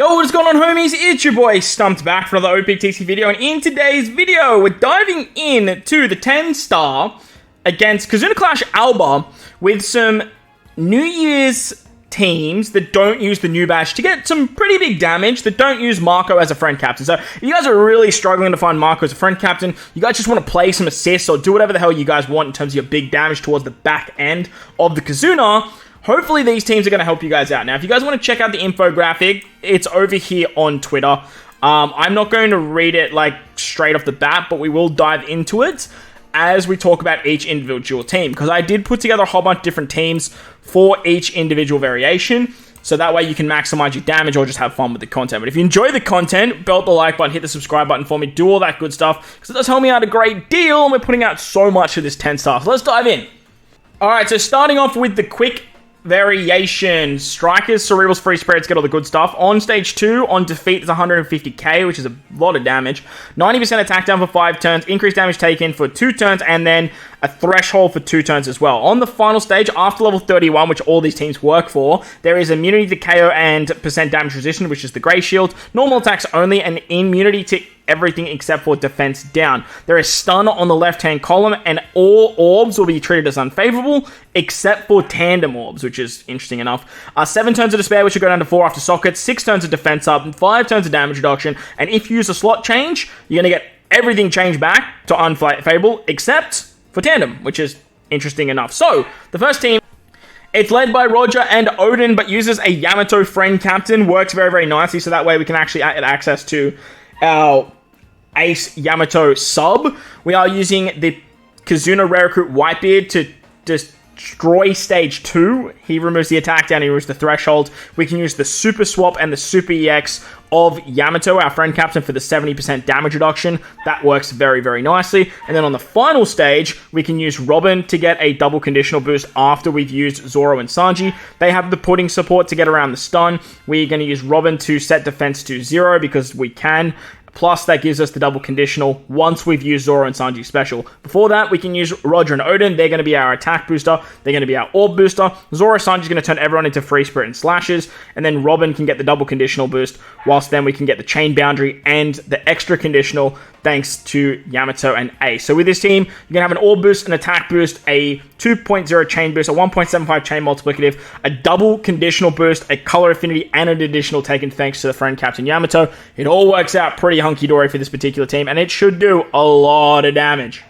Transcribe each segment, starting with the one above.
Yo, what's going on, homies? It's your boy Stumped back for another OPTC video, and in today's video, we're diving into the 10-star against Kizuna Clash ALBER with some New Year's teams that don't use the new badge to get some pretty big damage, that don't use Marco as a friend captain. So if you guys are really struggling to find Marco as a friend captain, you guys just want to play some assists or do whatever the hell you guys want in terms of your big damage towards the back end of the Kizuna, hopefully these teams are going to help you guys out. Now, if you guys want to check out the infographic, it's over here on Twitter. I'm not going to read it like straight off the bat, but we will dive into it as we talk about each individual team, because I did put together a whole bunch of different teams for each individual variation, so that way you can maximize your damage or just have fun with the content. But if you enjoy the content, belt the like button, hit the subscribe button for me, do all that good stuff, because it does help me out a great deal, and we're putting out so much of this 10 stars. So let's dive in. Alright, so starting off with the quick variation. Strikers, Cerebrals, Free Spirits get all the good stuff. On stage 2, on defeat, is 150k, which is a lot of damage. 90% attack down for 5 turns, increased damage taken for 2 turns, and then a threshold for 2 turns as well. On the final stage, after level 31, which all these teams work for, there is immunity to KO and percent damage resistance, which is the Grey Shield. Normal attacks only, and immunity to everything except for defense down. There is stun on the left-hand column, and all orbs will be treated as unfavorable, except for tandem orbs, which is interesting enough. 7 turns of despair, which will go down to 4 after sockets, 6 turns of defense up, 5 turns of damage reduction, and if you use a slot change, you're going to get everything changed back to unfavorable, except for tandem, which is interesting enough. So, the first team, it's led by Roger and Odin, but uses a Yamato friend captain, works very, very nicely, so that way we can actually get access to our Ace Yamato sub. We are using the Kizuna Rare Recruit Whitebeard to destroy stage 2. He removes the attack down, he removes the threshold. We can use the Super Swap and the Super EX of Yamato, our friend captain, for the 70% damage reduction. That works very, very nicely. And then on the final stage, we can use Robin to get a double conditional boost after we've used Zoro and Sanji. They have the pudding support to get around the stun. We're going to use Robin to set defense to 0 because we can. Plus, that gives us the double conditional once we've used Zoro and Sanji special. Before that, we can use Roger and Odin. They're going to be our attack booster. They're going to be our orb booster. Zoro and Sanji is going to turn everyone into free spirit and slashes. And then Robin can get the double conditional boost. Whilst then we can get the chain boundary and the extra conditional thanks to Yamato and Ace. So with this team, you're going to have an orb boost, an attack boost, a 2.0 chain boost, a 1.75 chain multiplicative, a double conditional boost, a color affinity, and an additional taken thanks to the friend captain Yamato. It all works out pretty hunky-dory for this particular team, and it should do a lot of damage.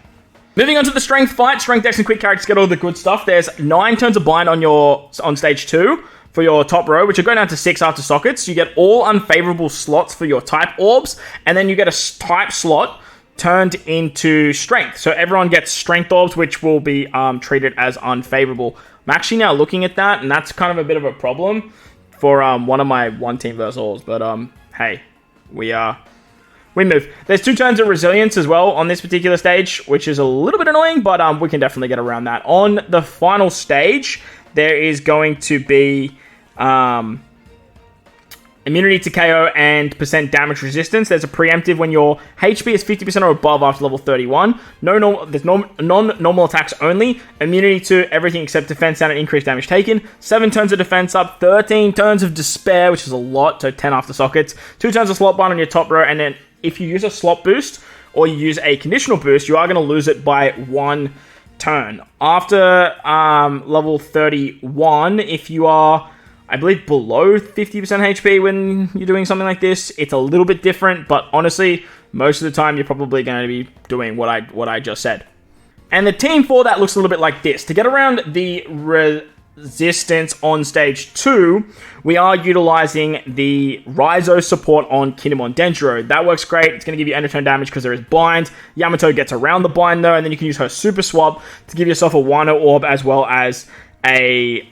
Moving on to the strength fight. Strength, dex, and quick characters get all the good stuff. There's 9 turns of bind on stage 2 for your top row, which will go down to 6 after sockets. You get all unfavorable slots for your type orbs, and then you get a type slot turned into strength. So everyone gets strength orbs, which will be treated as unfavorable. I'm actually now looking at that, and that's kind of a bit of a problem for one of my one-team versus alls. But hey, we move. There's 2 turns of resilience as well on this particular stage, which is a little bit annoying, but we can definitely get around that. On the final stage, there is going to be immunity to KO and percent damage resistance. There's a preemptive when your HP is 50% or above after level 31. There's non-normal attacks only. Immunity to everything except defense down and increased damage taken. 7 turns of defense up. 13 turns of despair, which is a lot, so 10 after sockets. 2 turns of slot bind on your top row, and then if you use a slot boost or you use a conditional boost, you are going to lose it by 1 turn. After level 31, if you are, I believe, below 50% HP when you're doing something like this, it's a little bit different, but honestly, most of the time you're probably going to be doing what I just said. And the team for that looks a little bit like this. To get around the resistance on stage 2, we are utilizing the Raizo support on Kinemon Denjiro. That works great. It's going to give you end of turn damage because there is bind. Yamato gets around the bind though, and then you can use her super swap to give yourself a Wano orb as well as a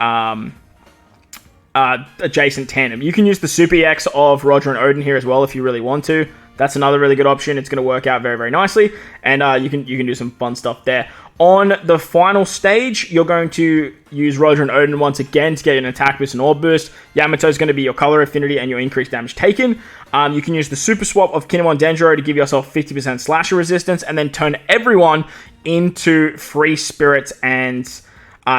adjacent tandem. You can use the Super EX of Roger and Odin here as well if you really want to. That's another really good option. It's going to work out very, very nicely, and you can do some fun stuff there. On the final stage, you're going to use Roger and Odin once again to get an attack boost and orb boost. Yamato is going to be your color affinity and your increased damage taken. You can use the super swap of Kinemon Denjiro to give yourself 50% slasher resistance, and then turn everyone into free spirits and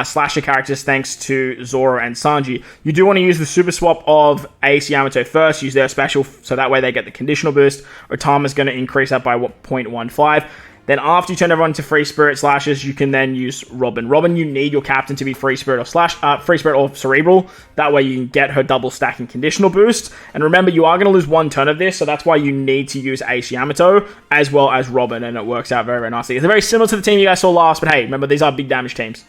slasher characters thanks to Zoro and Sanji. You do want to use the super swap of Ace Yamato first, use their special, so that way they get the conditional boost. Otama's going to increase that by 0.15. Then after you turn everyone to Free Spirit Slashers, you can then use Robin. Robin, you need your captain to be Free Spirit or Cerebral. That way you can get her double stacking conditional boost. And remember, you are going to lose one turn of this, so that's why you need to use Ace Yamato as well as Robin, and it works out very, very nicely. It's very similar to the team you guys saw last, but hey, remember, these are big damage teams.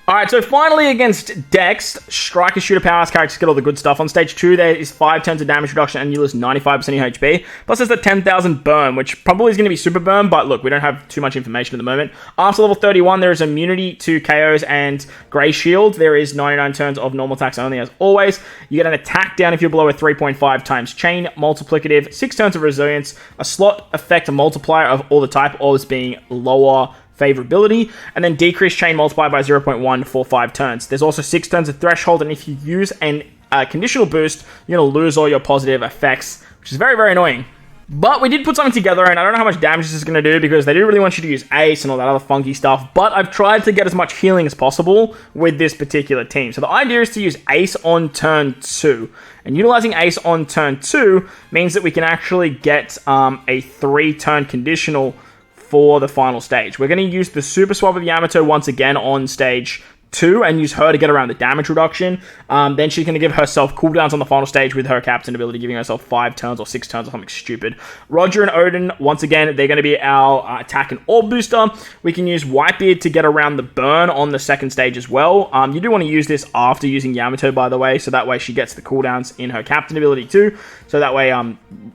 Alright, so finally against Dex, Striker, Shooter, Powerhouse characters get all the good stuff. On stage 2, there is 5 turns of damage reduction and you lose 95% of your HP. Plus there's the 10,000 burn, which probably is going to be super burn, but look, we don't have too much information at the moment. After level 31, there is immunity to KOs and Grey Shield. There is 99 turns of normal attacks only, as always. You get an attack down if you're below a 3.5 times chain, multiplicative, 6 turns of resilience, a slot effect multiplier of all the type orbs being lower favorability, and then decrease chain multiplier by 0.1 for 5 turns. There's also 6 turns of threshold, and if you use a conditional boost, you're going to lose all your positive effects, which is very, very annoying. But we did put something together, and I don't know how much damage this is going to do, because they didn't really want you to use Ace and all that other funky stuff, but I've tried to get as much healing as possible with this particular team. So the idea is to use Ace on turn 2, and utilizing Ace on turn 2 means that we can actually get a 3-turn conditional for the final stage. We're going to use the super swap of Yamato once again on stage 2 and use her to get around the damage reduction. Then she's going to give herself cooldowns on the final stage with her captain ability, giving herself 5 turns or 6 turns or something stupid. Roger and Odin, once again, they're going to be our attack and orb booster. We can use Whitebeard to get around the burn on the second stage as well. You do want to use this after using Yamato, by the way, so that way she gets the cooldowns in her captain ability too. So that way,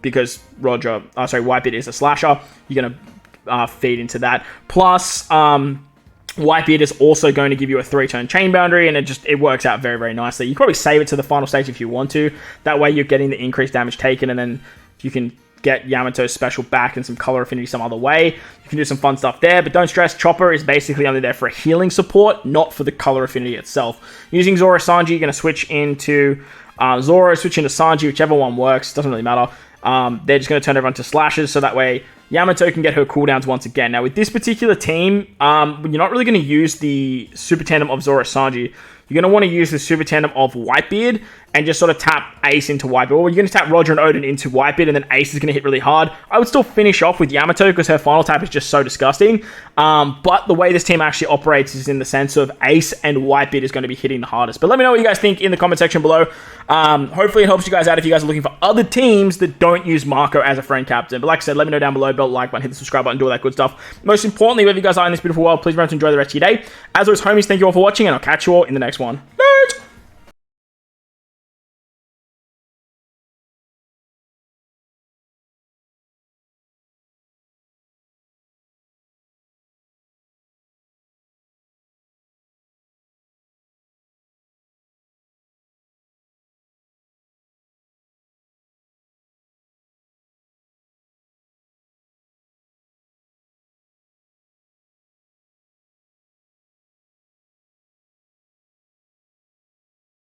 because Whitebeard is a slasher, you're going to feed into that. Plus, Whitebeard is also going to give you a 3-turn chain boundary, and it works out very, very nicely. You can probably save it to the final stage if you want to. That way you're getting the increased damage taken, and then you can get Yamato's special back and some color affinity some other way. You can do some fun stuff there, but don't stress, Chopper is basically only there for a healing support, not for the color affinity itself. Using Zoro Sanji, you're going to switch into Zoro, switch into Sanji, whichever one works, doesn't really matter. They're just going to turn everyone to slashes, so that way Yamato can get her cooldowns once again. Now, with this particular team, you're not really going to use the super tandem of Zoro Sanji. You're going to want to use the super tandem of Whitebeard and just sort of tap Ace into Whitebeard. Or you're going to tap Roger and Odin into Whitebeard, and then Ace is going to hit really hard. I would still finish off with Yamato because her final tap is just so disgusting. But the way this team actually operates is in the sense of Ace and Whitebeard is going to be hitting the hardest. But let me know what you guys think in the comment section below. Hopefully it helps you guys out if you guys are looking for other teams that don't use Marco as a friend captain. But like I said, let me know down below. Bell, like button, hit the subscribe button, do all that good stuff. Most importantly, wherever you guys are in this beautiful world, please remember to enjoy the rest of your day. As always, homies, thank you all for watching, and I'll catch you all in the next one. Nerds!